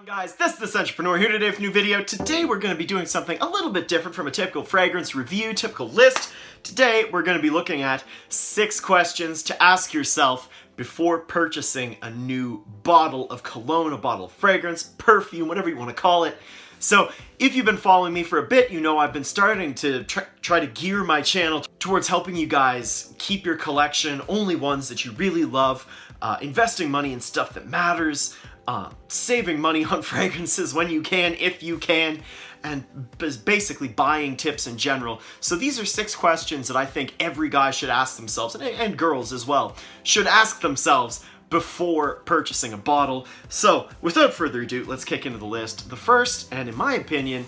On guys, this is the Entrepreneur here today with a new video. Today we're going to be doing something a little bit different from a typical fragrance review, typical list. Today we're going to be looking at 6 questions to ask yourself before purchasing a new bottle of cologne, a bottle of fragrance, perfume, whatever you want to call it. So if you've been following me for a bit, you know I've been starting to try to gear my channel towards helping you guys keep your collection, only ones that you really love, investing money in stuff that matters, saving money on fragrances when you can, if you can, and basically buying tips in general. So these are 6 questions that I think every guy should ask themselves, and girls as well, should ask themselves before purchasing a bottle. So without further ado, let's kick into the list. The first, and in my opinion,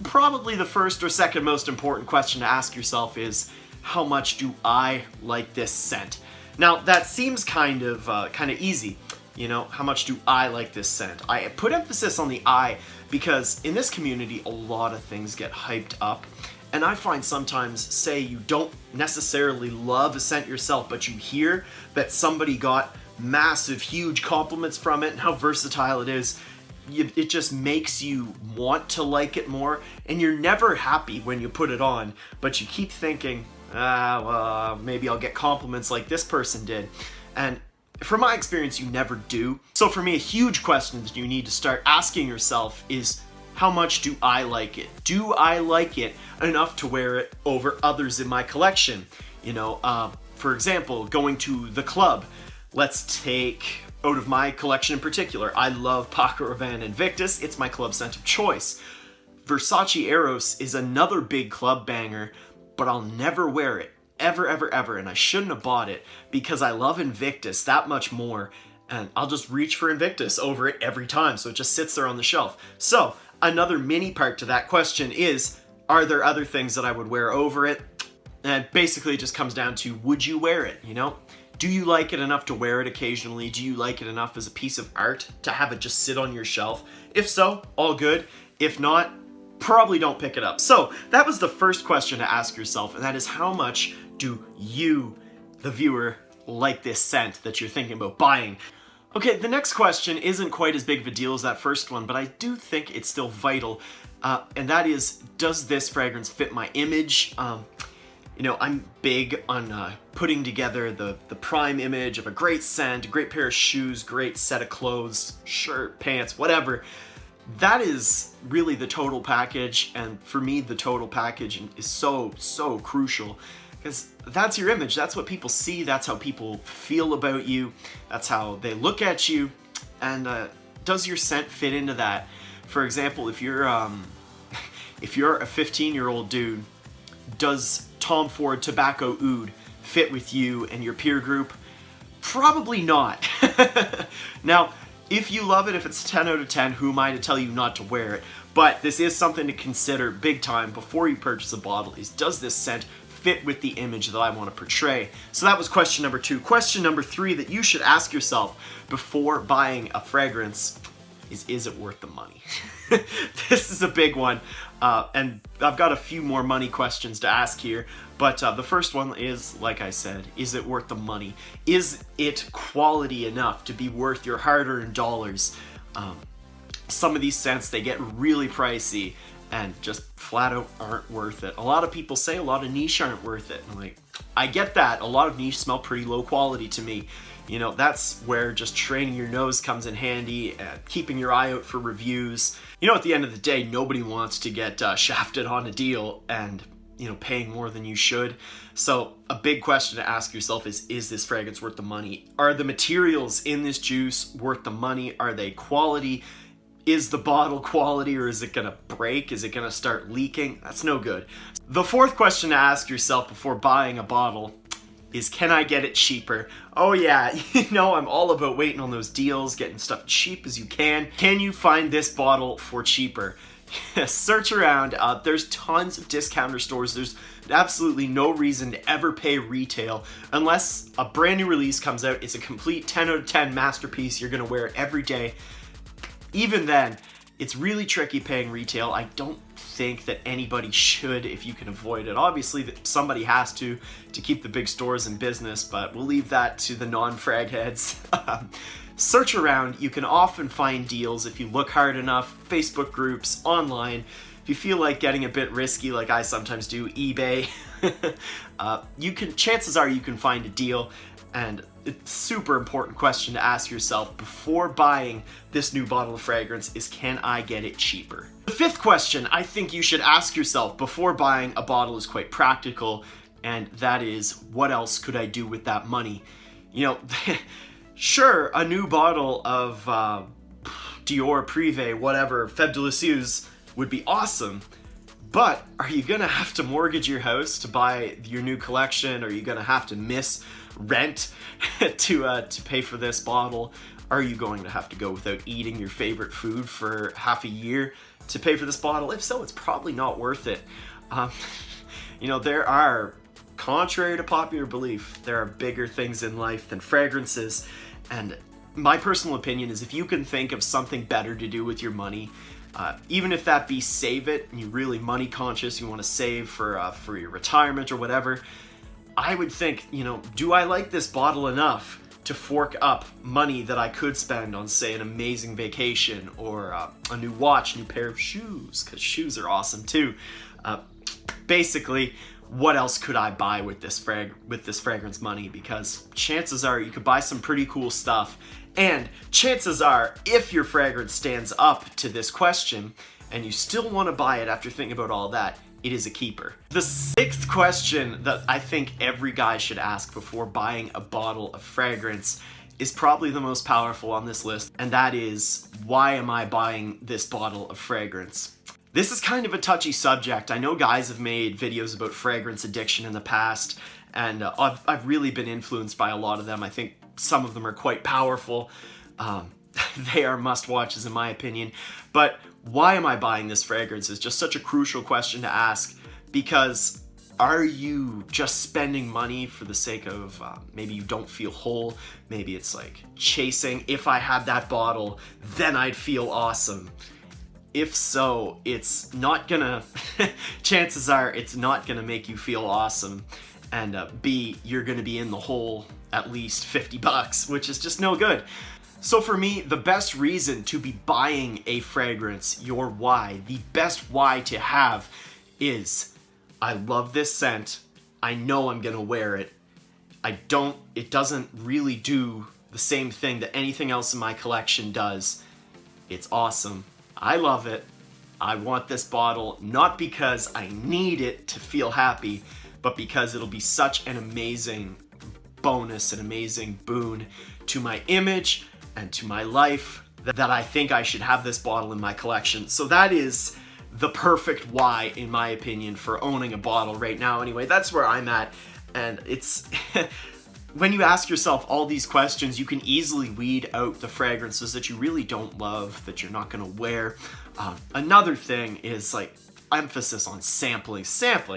probably the first or second most important question to ask yourself is, how much do I like this scent? Now that seems kind of easy. You know, how much do I like this scent? I put emphasis on the I because in this community, a lot of things get hyped up. And I find sometimes, say you don't necessarily love a scent yourself, but you hear that somebody got massive, huge compliments from it and how versatile it is, it just makes you want to like it more. And you're never happy when you put it on, but you keep thinking, well, maybe I'll get compliments like this person did. And from my experience, you never do. So for me, a huge question that you need to start asking yourself is, how much do I like it? Do I like it enough to wear it over others in my collection? You know, for example, going to the club. Let's take out of my collection in particular. I love Paco Rabanne Invictus. It's my club scent of choice. Versace Eros is another big club banger, but I'll never wear it. Ever, ever, ever, and I shouldn't have bought it because I love Invictus that much more, and I'll just reach for Invictus over it every time, so it just sits there on the shelf. So, another mini part to that question is, are there other things that I would wear over it? And basically it just comes down to, would you wear it, you know? Do you like it enough to wear it occasionally? Do you like it enough as a piece of art to have it just sit on your shelf? If so, all good. If not, probably don't pick it up. So that was the first question to ask yourself, and that is, how much do you, the viewer, like this scent that you're thinking about buying? Okay, the next question isn't quite as big of a deal as that first one, but I do think it's still vital, and that is, does this fragrance fit my image? You know, I'm big on putting together the prime image of a great scent, a great pair of shoes, great set of clothes, shirt, pants, whatever. That is really the total package, and for me, the total package is so crucial. Because that's your image, that's what people see, that's how people feel about you, that's how they look at you, and does your scent fit into that? For example, if you're a 15-year-old dude, does Tom Ford Tobacco Oud fit with you and your peer group? Probably not. Now, if you love it, if it's 10 out of 10, who am I to tell you not to wear it? But this is something to consider big time before you purchase a bottle, is, does this scent fit with the image that I want to portray? So that was question number 2. Question number 3 that you should ask yourself before buying a fragrance is it worth the money? This is a big one, and I've got a few more money questions to ask here, but the first one is, like I said, is it worth the money? Is it quality enough to be worth your hard-earned dollars? Some of these scents, they get really pricey and just flat out aren't worth it. A lot of people say a lot of niche aren't worth it. I'm like, I get that. A lot of niche smell pretty low quality to me. You know, that's where just training your nose comes in handy and keeping your eye out for reviews. You know, at the end of the day, nobody wants to get shafted on a deal and, you know, paying more than you should. So a big question to ask yourself is this fragrance worth the money? Are the materials in this juice worth the money? Are they quality? Is the bottle quality, or is it gonna break? Is it gonna start leaking? That's no good. The fourth question to ask yourself before buying a bottle is, can I get it cheaper? Oh yeah, you know I'm all about waiting on those deals, getting stuff cheap as you can. Can you find this bottle for cheaper? Search around. There's tons of discounter stores. There's absolutely no reason to ever pay retail unless a brand new release comes out. It's a complete 10 out of 10 masterpiece. You're gonna wear it every day. Even then, it's really tricky paying retail. I don't think that anybody should if you can avoid it. Obviously, that somebody has to keep the big stores in business, but we'll leave that to the non-frag heads. search around. You can often find deals if you look hard enough, Facebook groups, online. If you feel like getting a bit risky, like I sometimes do, eBay, chances are you can find a deal. And it's a super important question to ask yourself before buying this new bottle of fragrance is, can I get it cheaper? The fifth question I think you should ask yourself before buying a bottle is quite practical, and that is, what else could I do with that money? You know, sure, a new bottle of Dior, Privé, whatever, Feb de Lucius would be awesome. But are you gonna have to mortgage your house to buy your new collection? Are you gonna have to miss rent to pay for this bottle? Are you going to have to go without eating your favorite food for half a year to pay for this bottle? If so, it's probably not worth it. You know, there are, contrary to popular belief, there are bigger things in life than fragrances. And my personal opinion is, if you can think of something better to do with your money, even if that be save it, and you're really money conscious, you want to save for your retirement or whatever, I would think, you know, do I like this bottle enough to fork up money that I could spend on, say, an amazing vacation or a new watch, new pair of shoes, because shoes are awesome too. Basically, what else could I buy with this fragrance money? Because chances are you could buy some pretty cool stuff. And chances are, if your fragrance stands up to this question and you still want to buy it after thinking about all that, it is a keeper. The sixth question that I think every guy should ask before buying a bottle of fragrance is probably the most powerful on this list, and that is, why am I buying this bottle of fragrance? This is kind of a touchy subject. I know guys have made videos about fragrance addiction in the past, and I've really been influenced by a lot of them. I think some of them are quite powerful. They are must-watches in my opinion. But why am I buying this fragrance is just such a crucial question to ask, because are you just spending money for the sake of, maybe you don't feel whole, maybe it's like chasing, if I had that bottle, then I'd feel awesome. If so, it's not gonna, chances are it's not gonna make you feel awesome, and B, you're gonna be in the hole at least $50, which is just no good. So for me, the best reason to be buying a fragrance, your why, the best why to have is, I love this scent, I know I'm gonna wear it, it doesn't really do the same thing that anything else in my collection does. It's awesome, I love it, I want this bottle, not because I need it to feel happy, but because it'll be such an amazing bonus, an amazing boon to my image and to my life, that I think I should have this bottle in my collection. So that is the perfect why, in my opinion, for owning a bottle right now. Anyway, that's where I'm at. And it's when you ask yourself all these questions, you can easily weed out the fragrances that you really don't love, that you're not gonna wear. Another thing is like emphasis on sampling. Sampling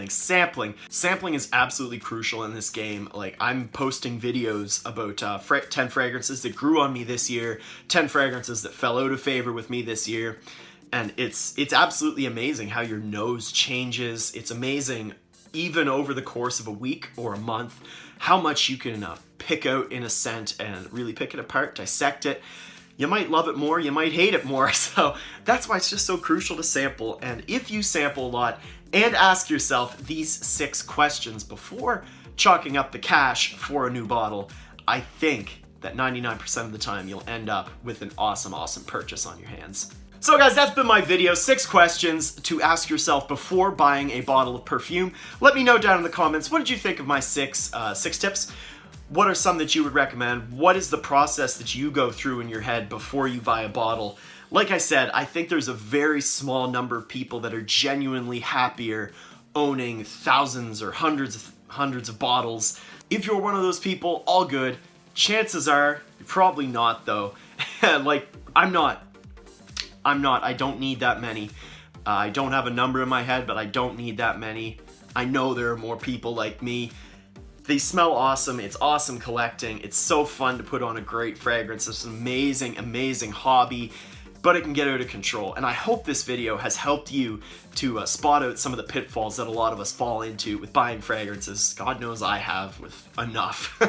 is absolutely crucial in this game. Like, I'm posting videos about 10 fragrances that grew on me this year, 10 fragrances that fell out of favor with me this year. And it's absolutely amazing how your nose changes. It's amazing, even over the course of a week or a month, how much you can pick out in a scent and really pick it apart, dissect it. You might love it more, you might hate it more, so that's why it's just so crucial to sample. And if you sample a lot and ask yourself these 6 questions before chalking up the cash for a new bottle, I think that 99% of the time you'll end up with an awesome purchase on your hands. So guys, that's been my video, 6 questions to ask yourself before buying a bottle of perfume. Let me know down in the comments, what did you think of my 6 tips? What are some that you would recommend? What is the process that you go through in your head before you buy a bottle? Like I said, I think there's a very small number of people that are genuinely happier owning thousands or hundreds of bottles. If you're one of those people, all good. Chances are, you're probably not though. Like, I'm not. I don't need that many. I don't have a number in my head, but I don't need that many. I know there are more people like me. They smell awesome, it's awesome collecting, it's so fun to put on a great fragrance, it's an amazing hobby, but it can get out of control. And I hope this video has helped you to spot out some of the pitfalls that a lot of us fall into with buying fragrances. God knows I have, with enough.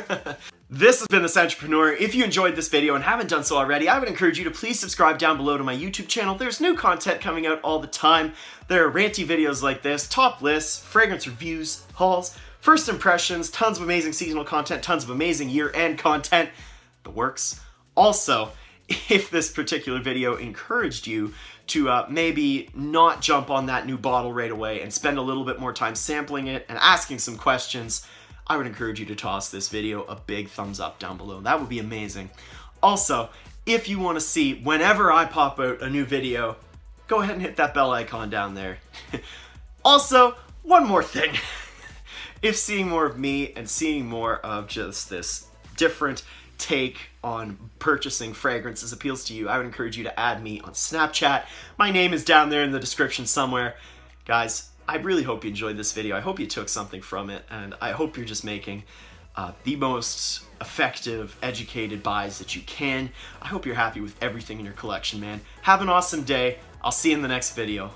This has been The Entrepreneur. If you enjoyed this video and haven't done so already, I would encourage you to please subscribe down below to my YouTube channel. There's new content coming out all the time. There are ranty videos like this, top lists, fragrance reviews, hauls, first impressions, tons of amazing seasonal content, tons of amazing year-end content, the works. Also, if this particular video encouraged you to maybe not jump on that new bottle right away and spend a little bit more time sampling it and asking some questions, I would encourage you to toss this video a big thumbs up down below. That would be amazing. Also, if you want to see whenever I pop out a new video, go ahead and hit that bell icon down there. Also, one more thing. If seeing more of me and seeing more of just this different take on purchasing fragrances appeals to you, I would encourage you to add me on Snapchat. My name is down there in the description somewhere. Guys, I really hope you enjoyed this video. I hope you took something from it, and I hope you're just making the most effective, educated buys that you can. I hope you're happy with everything in your collection, man. Have an awesome day. I'll see you in the next video.